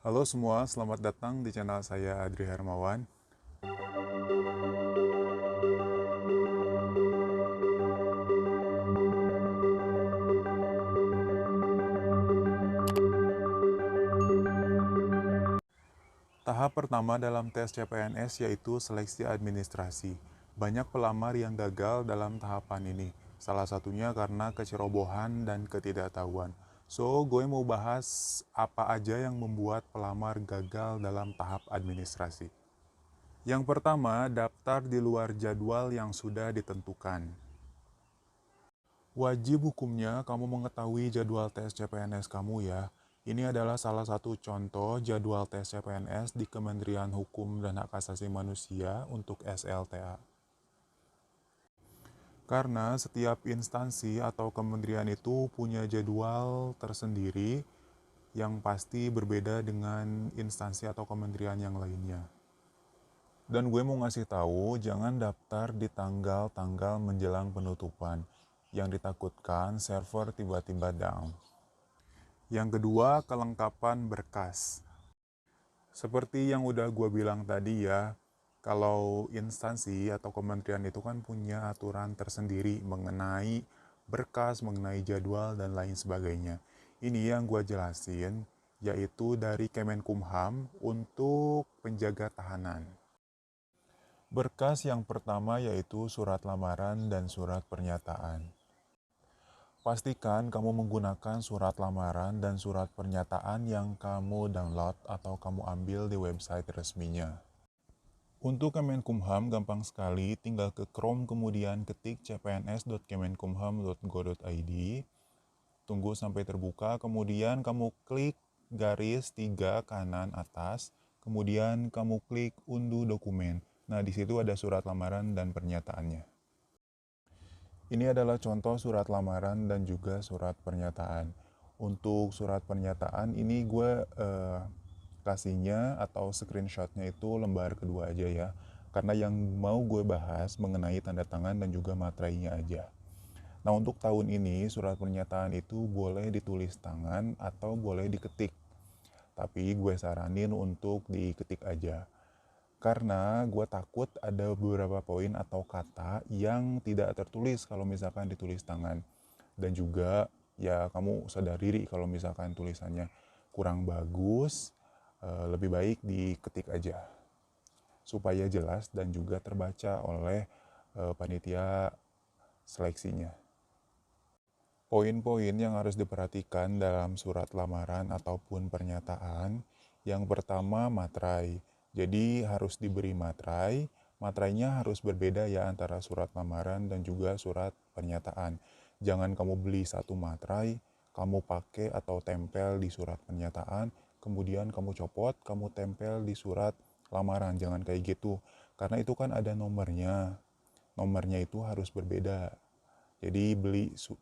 Halo semua, selamat datang di channel saya Adri Hermawan. Tahap pertama dalam tes CPNS yaitu seleksi administrasi. Banyak pelamar yang gagal dalam tahapan ini, salah satunya karena kecerobohan dan ketidaktahuan. So, gue mau bahas apa aja yang membuat pelamar gagal dalam tahap administrasi. Yang pertama, daftar di luar jadwal yang sudah ditentukan. Wajib hukumnya kamu mengetahui jadwal tes CPNS kamu ya. Ini adalah salah satu contoh jadwal tes CPNS di Kementerian Hukum dan Hak Asasi Manusia untuk SLTA. Karena setiap instansi atau kementerian itu punya jadwal tersendiri yang pasti berbeda dengan instansi atau kementerian yang lainnya. Dan gue mau ngasih tahu, jangan daftar di tanggal-tanggal menjelang penutupan. Yang ditakutkan server tiba-tiba down. Yang kedua, kelengkapan berkas. Seperti yang udah gue bilang tadi ya, kalau instansi atau kementerian itu kan punya aturan tersendiri mengenai berkas, mengenai jadwal, dan lain sebagainya. Ini yang gue jelasin, yaitu dari Kemenkumham untuk penjaga tahanan. Berkas yang pertama yaitu surat lamaran dan surat pernyataan. Pastikan kamu menggunakan surat lamaran dan surat pernyataan yang kamu download atau kamu ambil di website resminya. Untuk Kemenkumham gampang sekali, tinggal ke Chrome kemudian ketik cpns.kemenkumham.go.id, tunggu sampai terbuka, kemudian kamu klik garis 3 kanan atas, kemudian kamu klik unduh dokumen. Nah, di situ ada surat lamaran dan pernyataannya. Ini adalah contoh surat lamaran dan juga surat pernyataan. Untuk surat pernyataan ini gue kasihnya atau screenshotnya itu lembar kedua aja ya. Karena yang mau gue bahas mengenai tanda tangan dan juga materainya aja. Nah, untuk tahun ini surat pernyataan itu boleh ditulis tangan atau boleh diketik. Tapi gue saranin untuk diketik aja. Karena gue takut ada beberapa poin atau kata yang tidak tertulis kalau misalkan ditulis tangan. Dan juga ya kamu sadar diri kalau misalkan tulisannya kurang bagus, lebih baik diketik aja. Supaya jelas dan juga terbaca oleh panitia seleksinya. Poin-poin yang harus diperhatikan dalam surat lamaran ataupun pernyataan, yang pertama materai. Jadi harus diberi materai, materainya harus berbeda ya antara surat lamaran dan juga surat pernyataan. Jangan kamu beli satu materai, kamu pakai atau tempel di surat pernyataan, kemudian kamu copot, kamu tempel di surat lamaran. Jangan kayak gitu, karena itu kan ada nomornya. Nomornya itu harus berbeda. Jadi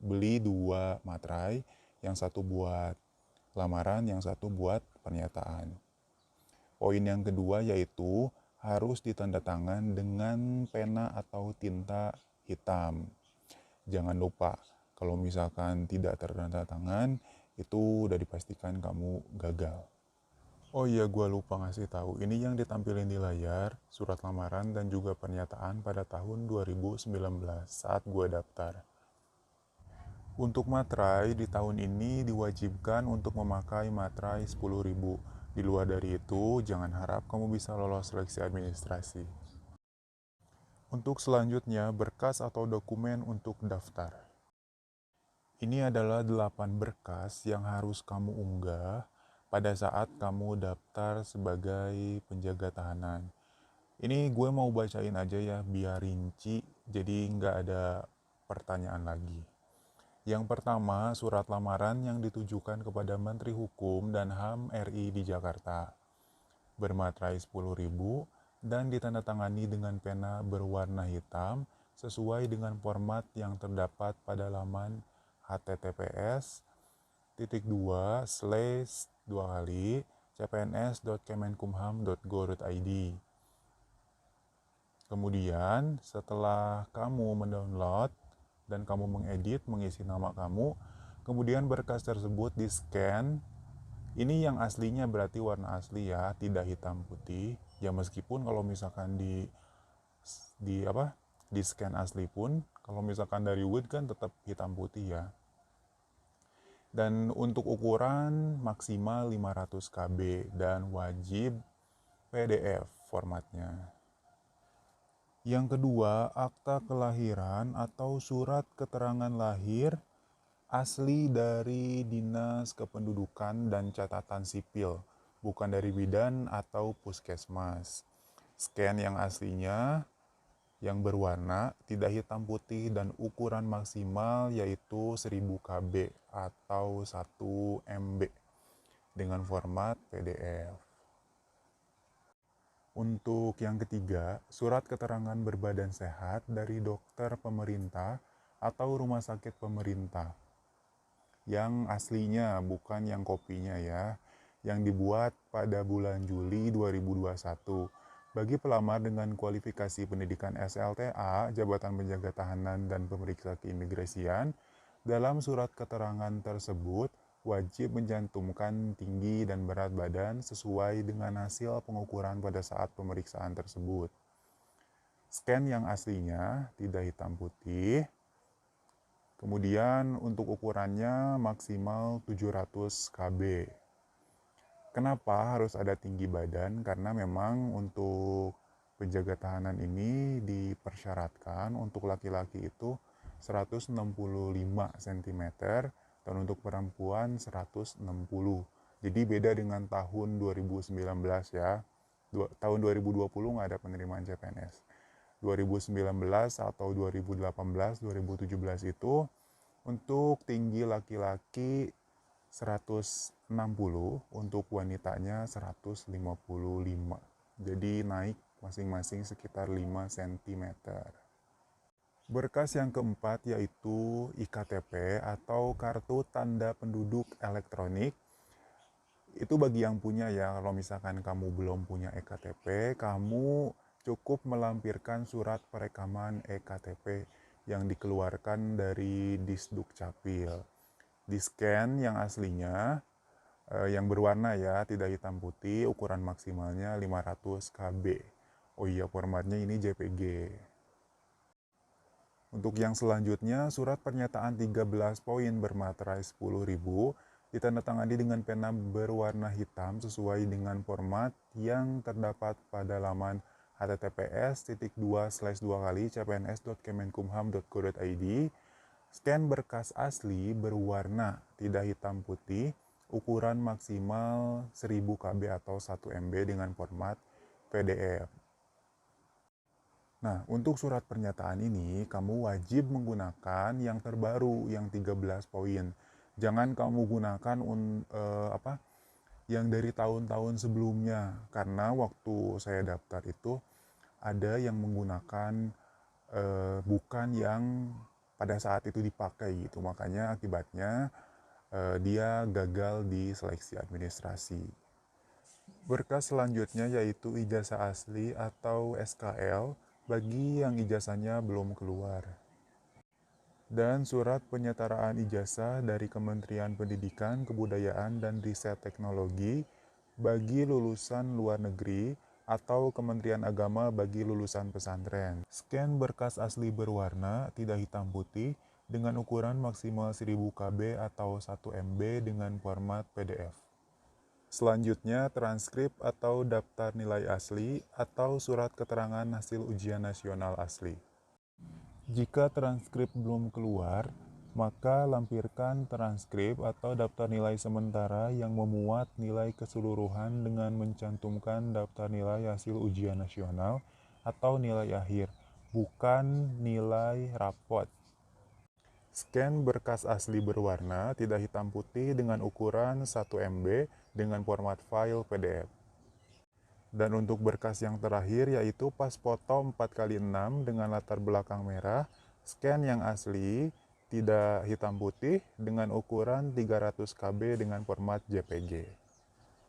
beli dua materai, yang satu buat lamaran, yang satu buat pernyataan. Poin yang kedua yaitu harus ditandatangan dengan pena atau tinta hitam. Jangan lupa, kalau misalkan tidak tertanda tangan, itu udah dipastikan kamu gagal. Oh iya, gue lupa ngasih tahu. Ini yang ditampilin di layar, surat lamaran dan juga pernyataan pada tahun 2019 saat gue daftar. Untuk materai di tahun ini diwajibkan untuk memakai materai 10.000. Di luar dari itu, jangan harap kamu bisa lolos seleksi administrasi. Untuk selanjutnya, berkas atau dokumen untuk daftar. Ini adalah 8 berkas yang harus kamu unggah pada saat kamu daftar sebagai penjaga tahanan. Ini gue mau bacain aja ya biar rinci, jadi nggak ada pertanyaan lagi. Yang pertama, surat lamaran yang ditujukan kepada Menteri Hukum dan HAM RI di Jakarta, bermaterai 10.000 dan ditandatangani dengan pena berwarna hitam sesuai dengan format yang terdapat pada laman https://cpns.kemenkumham.go.id. Kemudian, setelah kamu mendownload dan kamu mengedit, mengisi nama kamu, kemudian berkas tersebut di-scan, Ini yang aslinya berarti warna asli ya, tidak hitam putih. Ya meskipun kalau misalkan di apa? Di scan asli pun kalau misalkan dari Word kan tetap hitam putih ya. Dan untuk ukuran maksimal 500 KB dan wajib PDF formatnya. Yang kedua, akta kelahiran atau surat keterangan lahir asli dari Dinas Kependudukan dan Catatan Sipil, bukan dari bidan atau puskesmas. Scan yang aslinya, yang berwarna, tidak hitam putih dan ukuran maksimal yaitu 1000 KB atau 1 MB dengan format PDF. Untuk yang ketiga, surat keterangan berbadan sehat dari dokter pemerintah atau rumah sakit pemerintah. Yang aslinya, bukan yang kopinya ya, yang dibuat pada bulan Juli 2021. Bagi pelamar dengan kualifikasi pendidikan SLTA, Jabatan Penjaga Tahanan dan Pemeriksa Keimigrasian, dalam surat keterangan tersebut wajib mencantumkan tinggi dan berat badan sesuai dengan hasil pengukuran pada saat pemeriksaan tersebut. Scan yang aslinya tidak hitam putih. Kemudian untuk ukurannya maksimal 700 KB. Kenapa harus ada tinggi badan? Karena memang untuk penjaga tahanan ini dipersyaratkan untuk laki-laki itu 165 cm dan untuk perempuan 160. Jadi beda dengan tahun 2019 ya. Tahun 2020 nggak ada penerimaan CPNS. 2019 atau 2018, 2017 itu untuk tinggi laki-laki 160, untuk wanitanya 155. Jadi naik masing-masing sekitar 5 cm. Berkas yang keempat yaitu IKTP atau Kartu Tanda Penduduk Elektronik. Itu bagi yang punya ya, kalau misalkan kamu belum punya EKTP, kamu cukup melampirkan surat perekaman EKTP yang dikeluarkan dari Disduk Capil. Di scan yang aslinya, yang berwarna ya, tidak hitam putih, ukuran maksimalnya 500 KB. Oh iya, formatnya ini JPG. Untuk yang selanjutnya, surat pernyataan 13 poin bermaterai 10.000 ditandatangani dengan pena berwarna hitam sesuai dengan format yang terdapat pada laman https://cpns.kemenkumham.go.id. Scan berkas asli berwarna tidak hitam putih, ukuran maksimal 1000 KB atau 1 MB dengan format PDF. Nah, untuk surat pernyataan ini, kamu wajib menggunakan yang terbaru, yang 13 poin. Jangan kamu gunakan yang dari tahun-tahun sebelumnya, karena waktu saya daftar itu ada yang menggunakan bukan yang pada saat itu dipakai gitu. Makanya akibatnya dia gagal di seleksi administrasi. Berkas selanjutnya yaitu ijazah asli atau SKL bagi yang ijazahnya belum keluar. Dan surat penyetaraan ijazah dari Kementerian Pendidikan, Kebudayaan, dan Riset Teknologi bagi lulusan luar negeri atau Kementerian Agama bagi lulusan pesantren. Scan berkas asli berwarna tidak hitam putih dengan ukuran maksimal 1000 KB atau 1 MB dengan format PDF. Selanjutnya, transkrip atau daftar nilai asli atau surat keterangan hasil ujian nasional asli. Jika transkrip belum keluar, maka lampirkan transkrip atau daftar nilai sementara yang memuat nilai keseluruhan dengan mencantumkan daftar nilai hasil ujian nasional atau nilai akhir, bukan nilai rapot. Scan berkas asli berwarna tidak hitam putih dengan ukuran 1 MB dengan format file PDF. Dan untuk berkas yang terakhir yaitu pas foto 4x6 dengan latar belakang merah, scan yang asli tidak hitam putih dengan ukuran 300 KB dengan format JPG.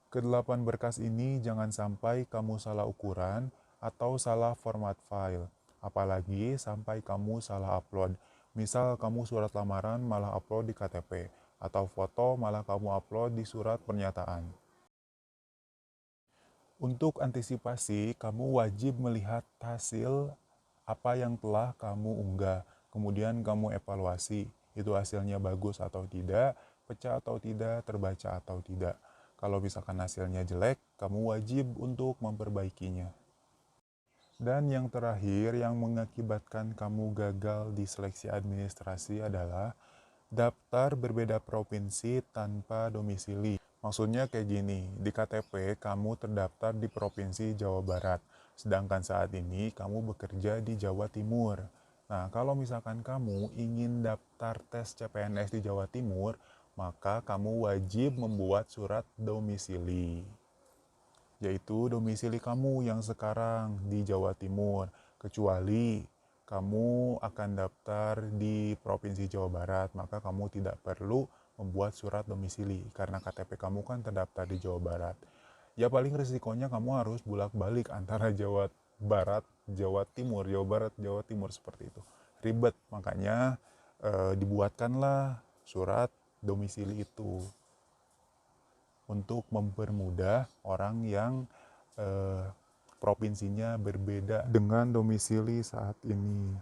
Kedelapan berkas ini jangan sampai kamu salah ukuran atau salah format file, apalagi sampai kamu salah upload. Misal kamu surat lamaran malah upload di KTP, atau foto malah kamu upload di surat pernyataan. Untuk antisipasi, kamu wajib melihat hasil apa yang telah kamu unggah. Kemudian kamu evaluasi, itu hasilnya bagus atau tidak, pecah atau tidak, terbaca atau tidak. Kalau misalkan hasilnya jelek, kamu wajib untuk memperbaikinya. Dan yang terakhir yang mengakibatkan kamu gagal di seleksi administrasi adalah daftar berbeda provinsi tanpa domisili. Maksudnya kayak gini, di KTP kamu terdaftar di Provinsi Jawa Barat, sedangkan saat ini kamu bekerja di Jawa Timur. Nah, kalau misalkan kamu ingin daftar tes CPNS di Jawa Timur, maka kamu wajib membuat surat domisili, yaitu domisili kamu yang sekarang di Jawa Timur, kecuali kamu akan daftar di Provinsi Jawa Barat, maka kamu tidak perlu membuat surat domisili karena KTP kamu kan terdaftar di Jawa Barat. Ya paling resikonya kamu harus bolak-balik antara Jawa Barat, Jawa Timur, Jawa Barat, Jawa Timur seperti itu. Ribet, makanya dibuatkanlah surat domisili itu untuk mempermudah orang yang provinsinya berbeda dengan domisili saat ini.